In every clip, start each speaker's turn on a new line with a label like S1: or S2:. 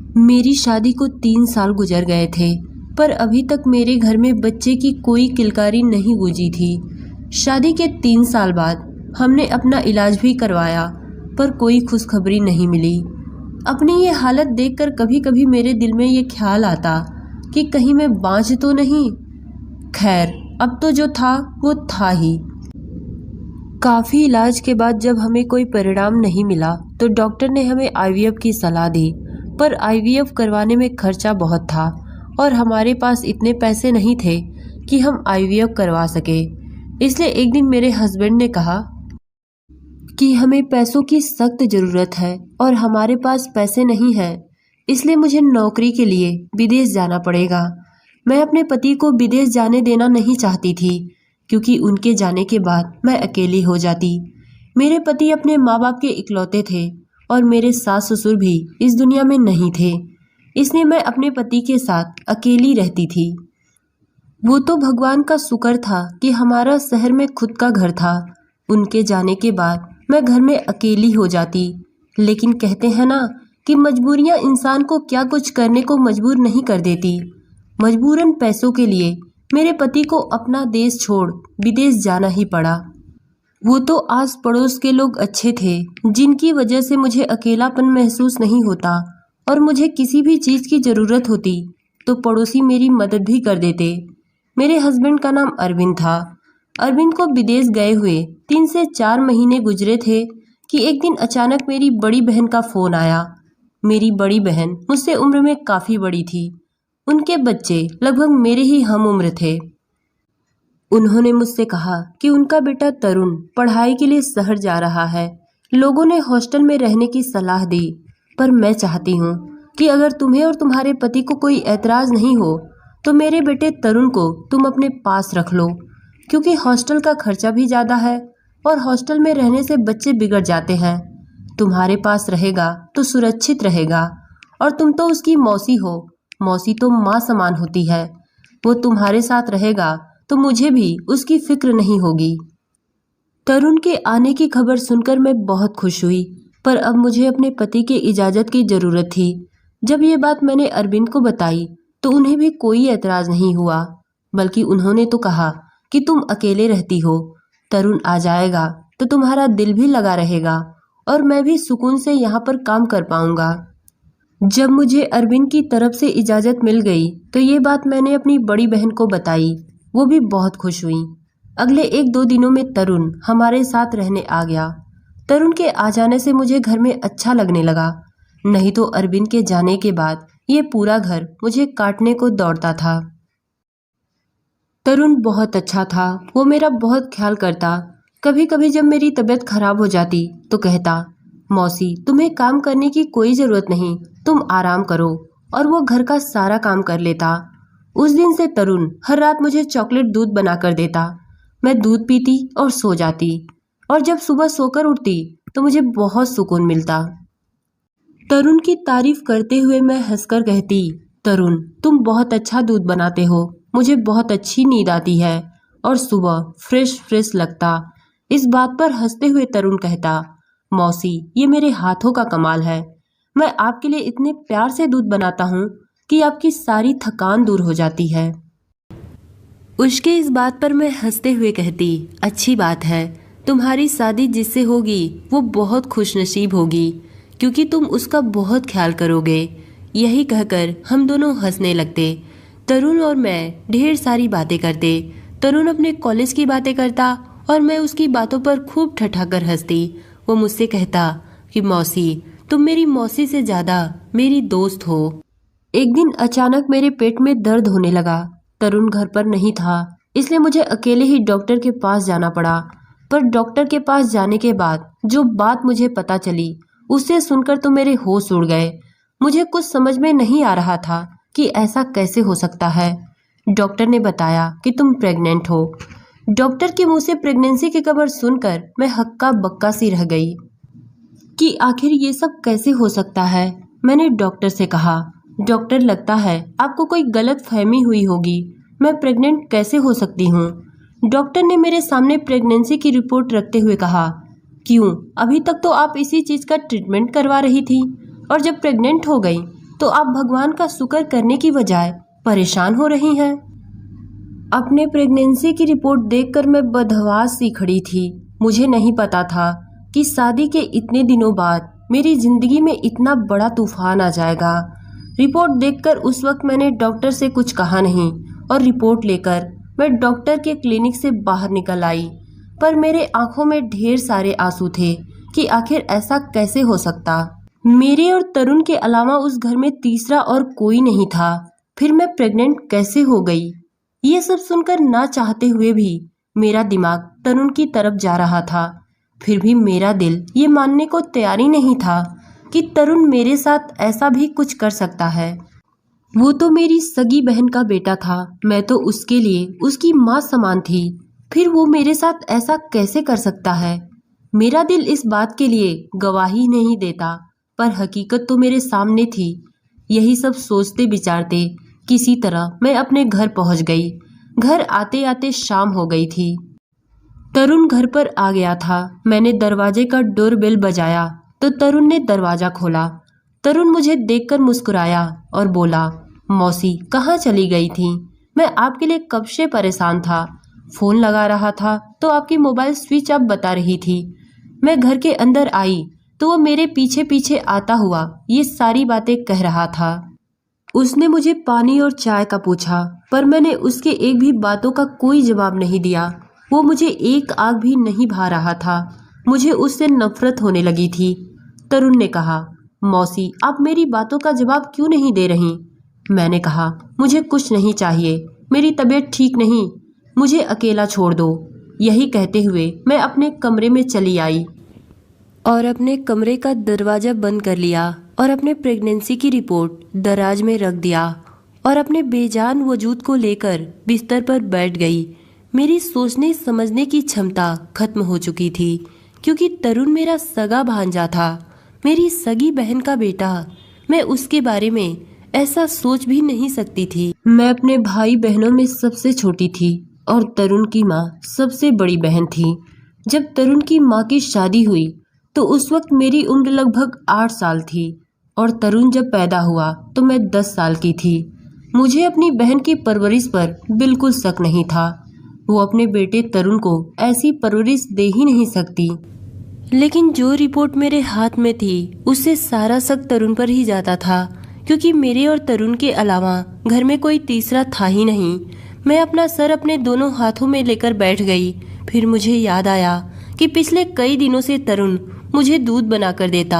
S1: मेरी शादी को 3 साल गुजर गए थे, पर अभी तक मेरे घर में बच्चे की कोई किलकारी नहीं गूंजी थी। शादी के 3 साल बाद हमने अपना इलाज भी करवाया, पर कोई खुशखबरी नहीं मिली। अपनी ये हालत देखकर कभी कभी मेरे दिल में ये ख्याल आता कि कहीं मैं बाँझ तो नहीं। खैर, अब तो जो था वो था ही। काफ़ी इलाज के बाद जब हमें कोई परिणाम नहीं मिला तो डॉक्टर ने हमें आईवीएफ की सलाह दी, पर आईवीएफ करवाने में खर्चा बहुत था और हमारे पास इतने पैसे नहीं थे कि हम आईवीएफ करवा सके। इसलिए एक दिन मेरे हस्बैंड ने कहा कि हमें पैसों की सख्त ज़रूरत है और हमारे पास पैसे नहीं हैं, इसलिए मुझे नौकरी के लिए विदेश जाना पड़ेगा। मैं अपने पति को विदेश जाने देना नहीं चाहती थी, क्योंकि उनके जाने के बाद मैं अकेली हो जाती। मेरे पति अपने माँ बाप के इकलौते थे और मेरे सास ससुर भी इस दुनिया में नहीं थे, इसलिए मैं अपने पति के साथ अकेली रहती थी। वो तो भगवान का शुक्र था कि हमारा शहर में खुद का घर था। उनके जाने के बाद मैं घर में अकेली हो जाती, लेकिन कहते हैं ना कि मजबूरियां इंसान को क्या कुछ करने को मजबूर नहीं कर देती। मजबूरन पैसों के लिए मेरे पति को अपना देश छोड़ विदेश जाना ही पड़ा। वो तो आस पड़ोस के लोग अच्छे थे, जिनकी वजह से मुझे अकेलापन महसूस नहीं होता, और मुझे किसी भी चीज़ की ज़रूरत होती तो पड़ोसी मेरी मदद भी कर देते। मेरे हस्बैंड का नाम अरविंद था। अरविंद को विदेश गए हुए 3 से 4 महीने गुजरे थे कि एक दिन अचानक मेरी बड़ी बहन का फ़ोन आया। मेरी बड़ी बहन मुझसे उम्र में काफ़ी बड़ी थी। उनके बच्चे लगभग मेरे ही हम उम्र थे। उन्होंने मुझसे कहा कि उनका बेटा तरुण पढ़ाई के लिए शहर जा रहा है। लोगों ने हॉस्टल में रहने की सलाह दी, पर मैं चाहती हूँ कि अगर तुम्हें और तुम्हारे पति को कोई ऐतराज़ नहीं हो तो मेरे बेटे तरुण को तुम अपने पास रख लो, क्योंकि हॉस्टल का खर्चा भी ज़्यादा है और हॉस्टल में रहने से बच्चे बिगड़ जाते हैं। तुम्हारे पास रहेगा तो सुरक्षित रहेगा, और तुम तो उसकी मौसी हो। मौसी तो माँ समान होती है। वो तुम्हारे साथ रहेगा तो मुझे भी उसकी फिक्र नहीं होगी। तरुण के आने की खबर सुनकर मैं बहुत खुश हुई, पर अब मुझे अपने पति की इजाज़त की ज़रूरत थी। जब ये बात मैंने अरविंद को बताई तो उन्हें भी कोई एतराज़ नहीं हुआ, बल्कि उन्होंने तो कहा कि तुम अकेले रहती हो, तरुण आ जाएगा तो तुम्हारा दिल भी लगा रहेगा और मैं भी सुकून से यहाँ पर काम कर पाऊंगा। जब मुझे अरविंद की तरफ से इजाज़त मिल गई तो ये बात मैंने अपनी बड़ी बहन को बताई। वो भी बहुत खुश हुई। अगले 1-2 दिनों में तरुण हमारे साथ रहने आ गया। तरुण के आ जाने से मुझे घर में अच्छा लगने लगा, नहीं तो अरविंद के जाने के बाद ये पूरा घर मुझे काटने को दौड़ता था। तरुण बहुत अच्छा था। वो मेरा बहुत ख्याल करता। कभी कभी जब मेरी तबीयत खराब हो जाती तो कहता, मौसी तुम्हें काम करने की कोई ज़रूरत नहीं, तुम आराम करो, और वो घर का सारा काम कर लेता। उस दिन से तरुण हर रात मुझे चॉकलेट दूध बना कर देता। मैं दूध पीती और सो जाती, और जब सुबह सोकर उठती तो मुझे बहुत सुकून मिलता। तरुण की तारीफ करते हुए मैं हंसकर कहती, तरुण तुम बहुत अच्छा दूध बनाते हो, मुझे बहुत अच्छी नींद आती है और सुबह फ्रेश फ्रेश लगता। इस बात पर हंसते हुए तरुण कहता, मौसी ये मेरे हाथों का कमाल है। मैं आपके लिए इतने प्यार से दूध बनाता हूँ कि आपकी सारी थकान दूर हो जाती है। उसके इस बात पर मैं हंसते हुए कहती, अच्छी बात है, तुम्हारी शादी जिससे होगी वो बहुत खुशनसीब होगी, क्योंकि तुम उसका बहुत ख्याल करोगे। यही कहकर हम दोनों हंसने लगते। तरुण और मैं ढेर सारी बातें करते। तरुण अपने कॉलेज की बातें करता और मैं उसकी बातों पर खूब ठठाकर हंसती। वो मुझसे कहता कि मौसी तुम मेरी मौसी से ज़्यादा मेरी दोस्त हो। एक दिन अचानक मेरे पेट में दर्द होने लगा। तरुण घर पर नहीं था, इसलिए मुझे अकेले ही डॉक्टर के पास जाना पड़ा। पर डॉक्टर के पास जाने के बाद जो बात मुझे पता चली उसे सुनकर तो मेरे होश उड़ गए। मुझे कुछ समझ में नहीं आ रहा था कि ऐसा कैसे हो सकता है। डॉक्टर ने बताया कि तुम प्रेग्नेंट हो। डॉक्टर के मुंह से प्रेगनेंसी की खबर सुनकर मैं हक्का बक्का सी रह गई कि आखिर ये सब कैसे हो सकता है। मैंने डॉक्टर से कहा, डॉक्टर लगता है आपको कोई गलत फहमी हुई होगी, मैं प्रेग्नेंट कैसे हो सकती हूँ। डॉक्टर ने मेरे सामने प्रेगनेंसी की रिपोर्ट रखते हुए कहा, क्यों, अभी तक तो आप इसी चीज़ का ट्रीटमेंट करवा रही थी, और जब प्रेग्नेंट हो गई तो आप भगवान का शुक्र करने की बजाय परेशान हो रही हैं। अपने प्रेगनेंसी की रिपोर्ट देखकर मैं बदहवास सी खड़ी थी। मुझे नहीं पता था कि शादी के इतने दिनों बाद मेरी जिंदगी में इतना बड़ा तूफान आ जाएगा। रिपोर्ट देखकर उस वक्त मैंने डॉक्टर से कुछ कहा नहीं और रिपोर्ट लेकर मैं डॉक्टर के क्लिनिक से बाहर निकल आई। पर मेरे आंखों में ढेर सारे आंसू थे कि आखिर ऐसा कैसे हो सकता। मेरे और तरुण के अलावा उस घर में तीसरा और कोई नहीं था। फिर मैं प्रेग्नेंट कैसे हो गई? ये सब सुनकर ना चाहते हुए भी मेरा दिमाग तरुण की तरफ जा रहा था। फिर भी मेरा दिल ये मानने को तैयार ही नहीं था कि तरुण मेरे साथ ऐसा भी कुछ कर सकता है। वो तो मेरी सगी बहन का बेटा था, मैं तो उसके लिए उसकी माँ समान थी। फिर वो मेरे साथ ऐसा कैसे कर सकता है? मेरा दिल इस बात के लिए गवाही नहीं देता, पर हकीकत तो मेरे सामने थी। यही सब सोचते विचारते किसी तरह मैं अपने घर पहुंच गई। घर आते आते शाम हो गई थी। तरुण घर पर आ गया था। मैंने दरवाजे का डोरबेल बजाया तो तरुण ने दरवाजा खोला। तरुण मुझे देखकर मुस्कुराया और बोला, मौसी कहाँ चली गई थी? मैं आपके लिए कब से परेशान था। फोन लगा रहा था तो आपकी मोबाइल स्विच ऑफ बता रही थी। मैं घर के अंदर आई तो वो मेरे पीछे पीछे आता हुआ ये सारी बातें कह रहा था। उसने मुझे पानी और चाय का पूछा, पर मैंने उसके एक भी बातों का कोई जवाब नहीं दिया। वो मुझे एक आग भी नहीं भा रहा था। मुझे उससे नफरत होने लगी थी। तरुण ने कहा, मौसी आप मेरी बातों का जवाब क्यों नहीं दे रही? मैंने कहा, मुझे कुछ नहीं चाहिए, मेरी तबीयत ठीक नहीं, मुझे अकेला छोड़ दो। यही कहते हुए मैं अपने कमरे में चली आई और अपने कमरे का दरवाजा बंद कर लिया और अपने प्रेगनेंसी की रिपोर्ट दराज में रख दिया और अपने बेजान वजूद को लेकर बिस्तर पर बैठ गई। मेरी सोचने समझने की क्षमता खत्म हो चुकी थी, क्योंकि तरुण मेरा सगा भांजा था, मेरी सगी बहन का बेटा। मैं उसके बारे में ऐसा सोच भी नहीं सकती थी। मैं अपने भाई बहनों में सबसे छोटी थी और तरुण की माँ सबसे बड़ी बहन थी। जब तरुण की माँ की शादी हुई तो उस वक्त मेरी उम्र लगभग 8 साल थी और तरुण जब पैदा हुआ तो मैं 10 साल की थी। मुझे अपनी बहन की परवरिश पर बिल्कुल शक नहीं था। वो अपने बेटे तरुण को ऐसी परवरिश दे ही नहीं सकती। लेकिन जो रिपोर्ट मेरे हाथ में थी उससे सारा शक तरुण पर ही जाता था, क्योंकि मेरे और तरुण के अलावा घर में कोई तीसरा था ही नहीं। मैं अपना सर अपने दोनों हाथों में लेकर बैठ गई। फिर मुझे याद आया कि पिछले कई दिनों से तरुण मुझे दूध बना कर देता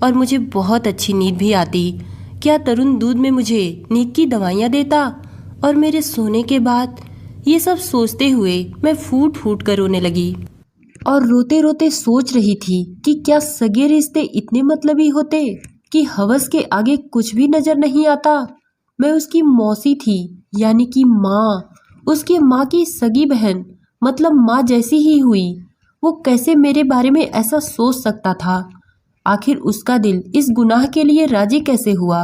S1: और मुझे बहुत अच्छी नींद भी आती। क्या तरुण दूध में मुझे नींद की दवाइयाँ देता? और मेरे सोने के बाद ये सब सोचते हुए मैं फूट फूट कर रोने लगी और रोते रोते सोच रही थी कि क्या सगे रिश्ते इतने मतलबी होते कि हवस के आगे कुछ भी नजर नहीं आता। मैं उसकी मौसी थी, यानी कि माँ, उसकी माँ की सगी बहन, मतलब माँ जैसी ही हुई। वो कैसे मेरे बारे में ऐसा सोच सकता था? आखिर उसका दिल इस गुनाह के लिए राजी कैसे हुआ?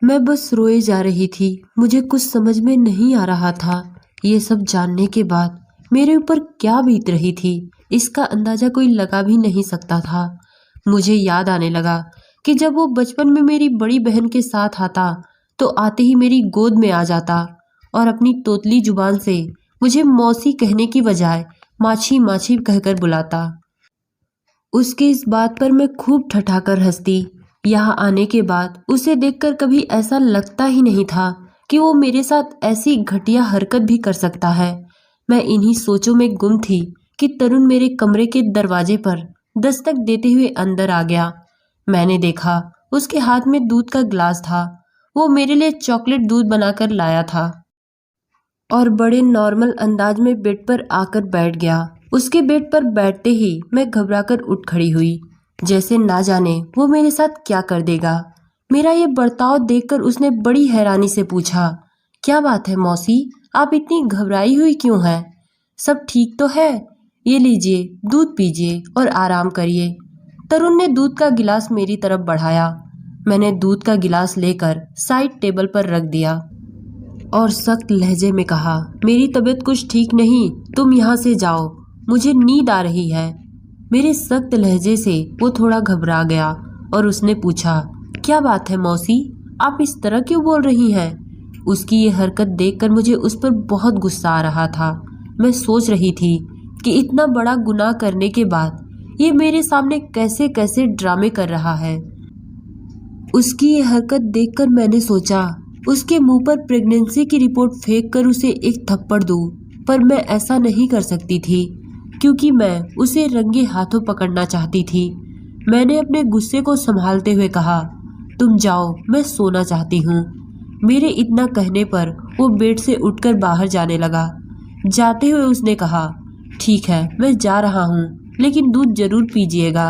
S1: मैं बस रोए जा रही थी। मुझे कुछ समझ में नहीं आ रहा था। ये सब जानने के बाद मेरे ऊपर क्या बीत रही थी, इसका अंदाजा कोई लगा भी नहीं सकता था। मुझे याद आने लगा कि जब वो बचपन में मेरी बड़ी बहन के साथ आता तो आते ही मेरी गोद में आ जाता और अपनी तोतली जुबान से मुझे मौसी कहने की बजाय माछी माछी कहकर बुलाता। उसकी इस बात पर मैं खूब ठठाकर हंसती। यहाँ आने के बाद उसे देखकर कभी ऐसा लगता ही नहीं था कि वो मेरे साथ ऐसी घटिया हरकत भी कर सकता है। मैं इन्हीं सोचों में गुम थी कि तरुण मेरे कमरे के दरवाजे पर दस्तक देते हुए अंदर आ गया। मैंने देखा उसके हाथ में दूध का गिलास था। वो मेरे लिए चॉकलेट दूध बनाकर लाया था और बड़े नॉर्मल अंदाज में बेड पर आकर बैठ गया। उसके बेड पर बैठते ही मैं घबराकर उठ खड़ी हुई, जैसे ना जाने वो मेरे साथ क्या कर देगा। मेरा ये बर्ताव देखकर उसने बड़ी हैरानी से पूछा, क्या बात है मौसी, आप इतनी घबराई हुई क्यों हैं? सब ठीक तो है? ये लीजिए दूध पीजिए और आराम करिए। तरुण ने दूध का गिलास मेरी तरफ बढ़ाया। मैंने दूध का गिलास लेकर साइड टेबल पर रख दिया और सख्त लहजे में कहा, मेरी तबीयत कुछ ठीक नहीं, तुम यहाँ से जाओ, मुझे नींद आ रही है। मेरे सख्त लहजे से वो थोड़ा घबरा गया और उसने पूछा, क्या बात है मौसी, आप इस तरह क्यों बोल रही हैं? उसकी ये हरकत देखकर मुझे उस पर बहुत गुस्सा आ रहा था। मैं सोच रही थी कि इतना बड़ा गुनाह करने के बाद ये मेरे सामने कैसे कैसे ड्रामे कर रहा है। उसकी ये हरकत देखकर मैंने सोचा उसके मुंह पर प्रेगनेंसी की रिपोर्ट फेंक कर उसे एक थप्पड़ दूं, पर मैं ऐसा नहीं कर सकती थी क्योंकि मैं उसे रंगे हाथों पकड़ना चाहती थी। मैंने अपने गुस्से को संभालते हुए कहा, तुम जाओ, मैं सोना चाहती हूँ। मेरे इतना कहने पर वो बेड से उठकर बाहर जाने लगा। जाते हुए उसने कहा, ठीक है, मैं जा रहा हूँ, लेकिन दूध जरूर पीजिएगा।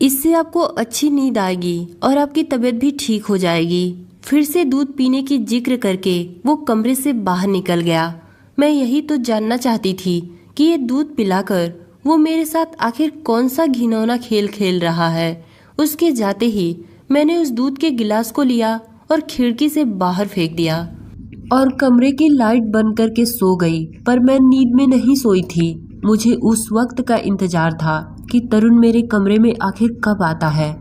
S1: इससे आपको अच्छी नींद आएगी और आपकी तबीयत भी ठीक हो जाएगी। फिर से दूध पीने की जिक्र करके वो कमरे से बाहर निकल गया। मैं यही तो जानना चाहती थी कि ये दूध पिलाकर वो मेरे साथ आखिर कौन सा घिनौना खेल खेल रहा है। उसके जाते ही मैंने उस दूध के गिलास को लिया और खिड़की से बाहर फेंक दिया और कमरे की लाइट बंद करके सो गई। पर मैं नींद में नहीं सोई थी। मुझे उस वक्त का इंतजार था कि तरुण मेरे कमरे में आखिर कब आता है।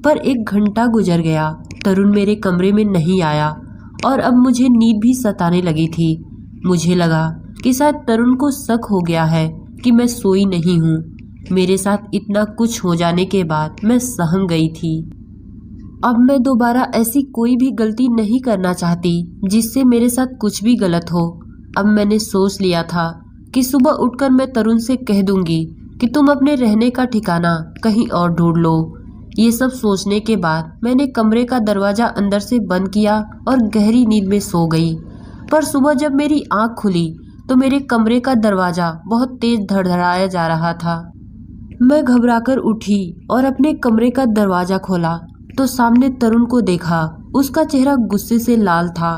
S1: पर 1 घंटा गुजर गया, तरुण मेरे कमरे में नहीं आया और अब मुझे नींद भी सताने लगी थी। मुझे लगा कि शायद तरुण को शक हो गया है कि मैं सोई नहीं हूँ। मेरे साथ इतना कुछ हो जाने के बाद मैं सहम गई थी। अब मैं दोबारा ऐसी कोई भी गलती नहीं करना चाहती जिससे मेरे साथ कुछ भी गलत हो। अब मैंने सोच लिया था कि सुबह उठकर मैं तरुण से कह दूंगी कि तुम अपने रहने का ठिकाना कहीं और ढूंढ लो। ये सब सोचने के बाद मैंने कमरे का दरवाजा अंदर से बंद किया और गहरी नींद में सो गई। पर सुबह जब मेरी आंख खुली तो मेरे कमरे का दरवाजा बहुत तेज धड़धड़ाया जा रहा था। मैं घबराकर उठी और अपने कमरे का दरवाजा खोला तो सामने तरुण को देखा। उसका चेहरा गुस्से से लाल था।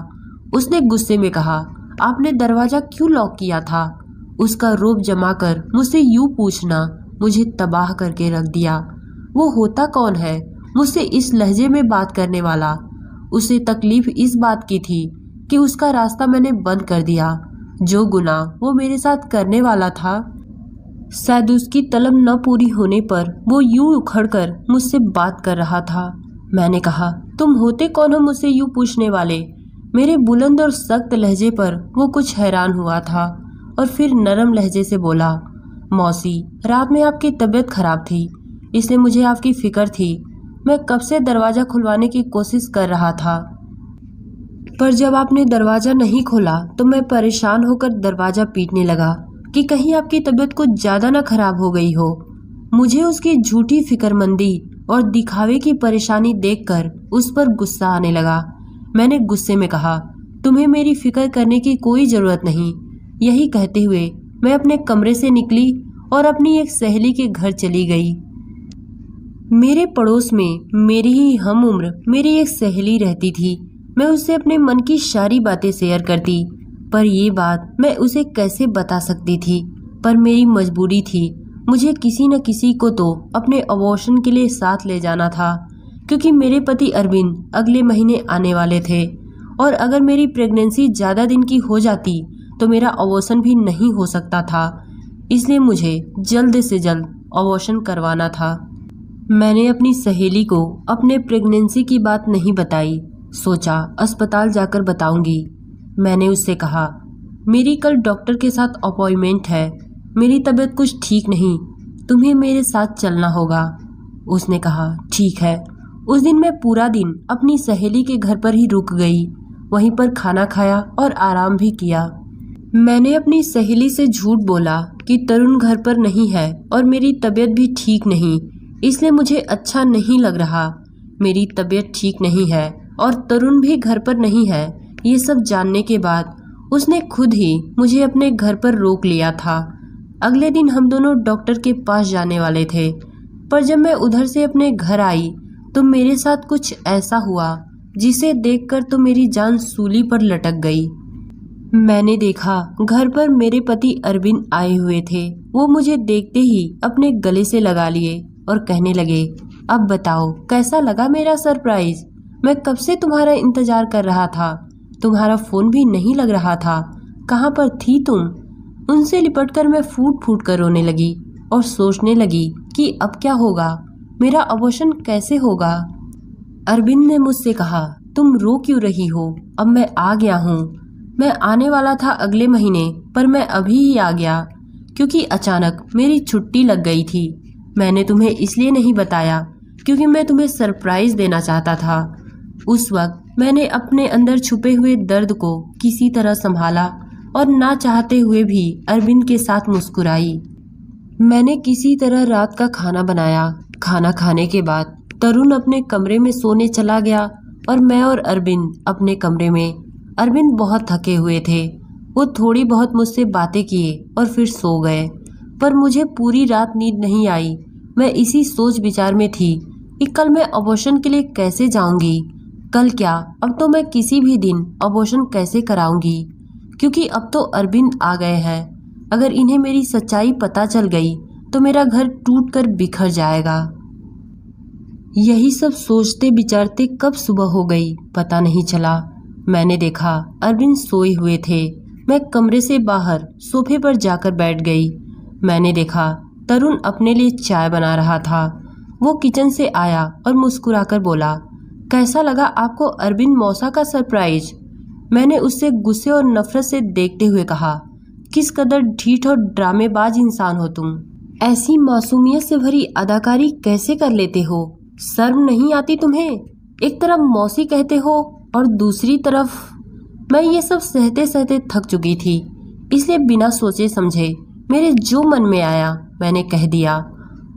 S1: उसने गुस्से में कहा, आपने दरवाजा क्यों लॉक किया था? उसका रोब जमाकर मुझसे यूं पूछना मुझे तबाह करके रख दिया। वो होता कौन है मुझसे इस लहजे में बात करने वाला? उसे तकलीफ इस बात की थी कि उसका रास्ता मैंने बंद कर दिया। जो गुनाह वो मेरे साथ करने वाला था, शायद उसकी तलब न पूरी होने पर वो यूं उखड़कर मुझसे बात कर रहा था। मैंने कहा, तुम होते कौन हो मुझसे यूं पूछने वाले? मेरे बुलंद और सख्त लहजे पर वो कुछ हैरान हुआ था और फिर नरम लहजे से बोला, मौसी, रात में आपकी तबीयत खराब थी, इसलिए मुझे आपकी फिक्र थी। मैं कब से दरवाजा खुलवाने की कोशिश कर रहा था, पर जब आपने दरवाजा नहीं खोला तो मैं परेशान होकर दरवाजा पीटने लगा कि कहीं आपकी तबीयत कुछ ज्यादा ना खराब हो गई हो। मुझे उसकी झूठी फिक्रमंदी और दिखावे की परेशानी देखकर उस पर गुस्सा आने लगा। मैंने गुस्से में कहा, तुम्हें मेरी फिक्र करने की कोई जरूरत नहीं। यही कहते हुए मैं अपने कमरे से निकली और अपनी एक सहेली के घर चली गई। मेरे पड़ोस में मेरी ही हम उम्र मेरी एक सहेली रहती थी। मैं उससे अपने मन की सारी बातें शेयर करती, पर ये बात मैं उसे कैसे बता सकती थी। पर मेरी मजबूरी थी, मुझे किसी न किसी को तो अपने अबॉर्शन के लिए साथ ले जाना था, क्योंकि मेरे पति अरविंद अगले महीने आने वाले थे और अगर मेरी प्रेगनेंसी ज़्यादा दिन की हो जाती तो मेरा अबॉर्शन भी नहीं हो सकता था। इसलिए मुझे जल्द से जल्द अबॉर्शन करवाना था। मैंने अपनी सहेली को अपने प्रेगनेंसी की बात नहीं बताई, सोचा अस्पताल जाकर बताऊंगी। मैंने उससे कहा, मेरी कल डॉक्टर के साथ अपॉइंटमेंट है, मेरी तबीयत कुछ ठीक नहीं, तुम्हें मेरे साथ चलना होगा। उसने कहा, ठीक है। उस दिन मैं पूरा दिन अपनी सहेली के घर पर ही रुक गई, वहीं पर खाना खाया और आराम भी किया। मैंने अपनी सहेली से झूठ बोला कि तरुण घर पर नहीं है और मेरी तबीयत भी ठीक नहीं, इसलिए मुझे अच्छा नहीं लग रहा। मेरी तबीयत ठीक नहीं है और तरुण भी घर पर नहीं है, ये सब जानने के बाद उसने खुद ही मुझे अपने घर पर रोक लिया था। अगले दिन हम दोनों डॉक्टर के पास जाने वाले थे, पर जब मैं उधर से अपने घर आई तो मेरे साथ कुछ ऐसा हुआ जिसे देखकर तो मेरी जान सूली पर लटक गई। मैंने देखा घर पर मेरे पति अरविंद आए हुए थे। वो मुझे देखते ही अपने गले से लगा लिए और कहने लगे, अब बताओ कैसा लगा मेरा सरप्राइज? मैं कब से तुम्हारा इंतजार कर रहा था, तुम्हारा फोन भी नहीं लग रहा था, कहाँ पर थी तुम? उनसे लिपटकर मैं फूट फूट कर रोने लगी और सोचने लगी कि अब क्या होगा, मेरा अबॉर्शन कैसे होगा। अरविंद ने मुझसे कहा, तुम रो क्यों रही हो? अब मैं आ गया हूँ। मैं आने वाला था अगले महीने, पर मैं अभी ही आ गया क्योंकि अचानक मेरी छुट्टी लग गई थी। मैंने तुम्हें इसलिए नहीं बताया क्योंकि मैं तुम्हें सरप्राइज देना चाहता था। उस वक्त मैंने अपने अंदर छुपे हुए दर्द को किसी तरह संभाला और ना चाहते हुए भी अरविंद के साथ मुस्कुराई। मैंने किसी तरह रात का खाना बनाया। खाना खाने के बाद तरुण अपने कमरे में सोने चला गया और मैं और अरविंद अपने कमरे में। अरविंद बहुत थके हुए थे। वो थोड़ी बहुत मुझसे बातें किए और फिर सो गए, पर मुझे पूरी रात नींद नहीं आई। मैं इसी सोच विचार में थी कि कल मैं अबॉर्शन के लिए कैसे जाऊंगी। कल क्या, अब तो मैं किसी भी दिन अबॉर्शन कैसे कराऊंगी, क्योंकि अब तो अरविंद आ गए हैं। अगर इन्हें मेरी सच्चाई पता चल गई तो मेरा घर टूटकर बिखर जाएगा। यही सब सोचते विचारते कब सुबह हो गई पता नहीं चला। मैंने देखा अरविंद सोए हुए थे। मैं कमरे से बाहर सोफे पर जाकर बैठ गई। मैंने देखा तरुण अपने लिए चाय बना रहा था। वो किचन से आया और मुस्कुराकर बोला, कैसा लगा आपको अरविंद मौसा का सरप्राइज? मैंने उससे गुस्से और नफरत से देखते हुए कहा, किस कदर ढीठ और ड्रामेबाज इंसान हो तुम। ऐसी मासूमियत से भरी अदाकारी कैसे कर लेते हो? शर्म नहीं आती तुम्हें? एक तरफ मौसी कहते हो और दूसरी तरफ। मैं ये सब सहते सहते थक चुकी थी, इसलिए बिना सोचे समझे मेरे जो मन में आया मैंने कह दिया।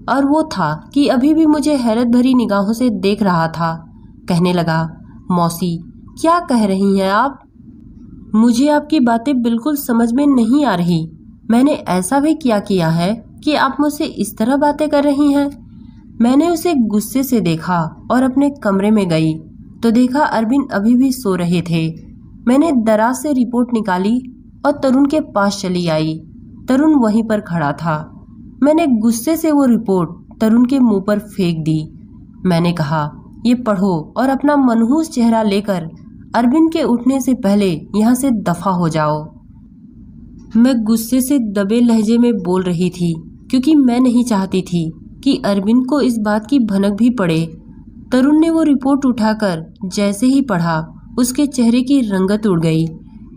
S1: और वो था कि अभी भी मुझे हैरत भरी निगाहों से देख रहा था। कहने लगा, मौसी क्या कह रही हैं आप? मुझे आपकी बातें बिल्कुल समझ में नहीं आ रही। मैंने ऐसा भी क्या किया है कि आप मुझसे इस तरह बातें कर रही हैं? मैंने उसे गुस्से से देखा और अपने कमरे में गई तो देखा अरविंद अभी भी सो रहे थे। मैंने दराज से रिपोर्ट निकाली और तरुण के पास चली आई। तरुण वहीं पर खड़ा था। मैंने गुस्से से वो रिपोर्ट तरुण के मुंह पर फेंक दी। मैंने कहा, ये पढ़ो और अपना मनहूस चेहरा लेकर अरविंद के उठने से पहले यहाँ से दफा हो जाओ। मैं गुस्से से दबे लहजे में बोल रही थी क्योंकि मैं नहीं चाहती थी कि अरविंद को इस बात की भनक भी पड़े। तरुण ने वो रिपोर्ट उठाकर जैसे ही पढ़ा उसके चेहरे की रंगत उड़ गई।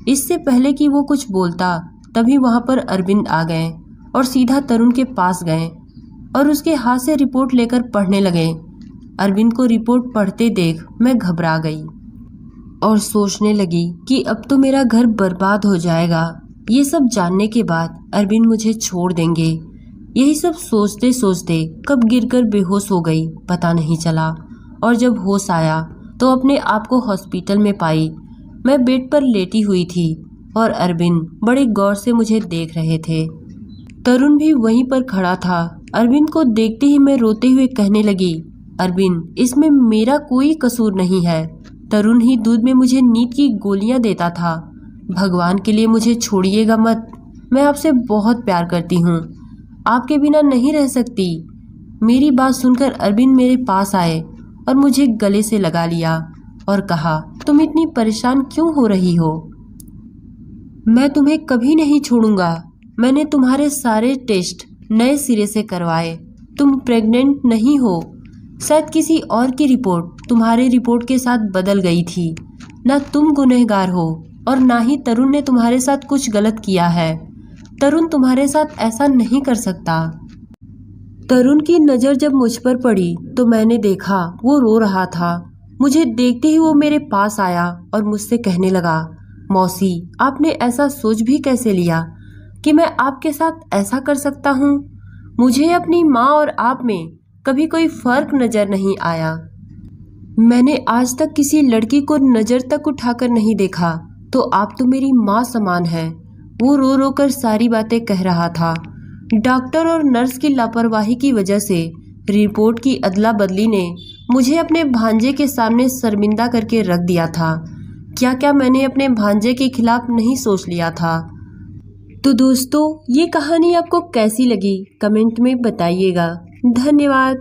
S1: इससे पहले कि वो कुछ बोलता तभी वहां पर अरविंद आ गए और सीधा तरुण के पास गए और उसके हाथ से रिपोर्ट लेकर पढ़ने लगे। अरविंद को रिपोर्ट पढ़ते देख मैं घबरा गई और सोचने लगी कि अब तो मेरा घर बर्बाद हो जाएगा। ये सब जानने के बाद अरविंद मुझे छोड़ देंगे। यही सब सोचते सोचते कब गिरकर बेहोश हो गई पता नहीं चला, और जब होश आया तो अपने आप को हॉस्पिटल में पाई। मैं बेड पर लेटी हुई थी और अरविंद बड़े गौर से मुझे देख रहे थे। तरुण भी वहीं पर खड़ा था। अरविंद को देखते ही मैं रोते हुए कहने लगी, अरविंद इसमें मेरा कोई कसूर नहीं है। तरुण ही दूध में मुझे नींद की गोलियां देता था। भगवान के लिए मुझे छोड़िएगा मत। मैं आपसे बहुत प्यार करती हूँ, आपके बिना नहीं रह सकती। मेरी बात सुनकर अरविंद मेरे पास आए और मुझे गले से लगा लिया और कहा, तुम इतनी परेशान क्यों हो रही हो? मैं तुम्हें कभी नहीं छोड़ूंगा। मैंने तुम्हारे सारे टेस्ट नए सिरे से करवाए। तुम प्रेग्नेंट नहीं हो। शायद किसी और की रिपोर्ट तुम्हारे रिपोर्ट के साथ बदल गई थी। ना तुम गुनहगार हो और ना ही तरुण ने तुम्हारे साथ कुछ गलत किया है। तरुण तुम्हारे साथ ऐसा नहीं कर सकता। तरुण की नज़र जब मुझ पर पड़ी तो मैंने देखा वो रो रहा था। मुझे देखते ही वो मेरे पास आया और मुझसे कहने लगा, मौसी आपने ऐसा सोच भी कैसे लिया कि मैं आपके साथ ऐसा कर सकता हूँ? मुझे अपनी माँ और आप में कभी कोई फर्क नजर नहीं आया। मैंने आज तक किसी लड़की को नजर तक उठाकर नहीं देखा, तो आप तो मेरी माँ समान है। वो रो रो कर सारी बातें कह रहा था। डॉक्टर और नर्स की लापरवाही की वजह से रिपोर्ट की अदला बदली ने मुझे अपने भांजे के सामने शर्मिंदा करके रख दिया था। क्या क्या मैंने अपने भांजे के खिलाफ नहीं सोच लिया था। तो दोस्तों, ये कहानी आपको कैसी लगी कमेंट में बताइएगा। धन्यवाद।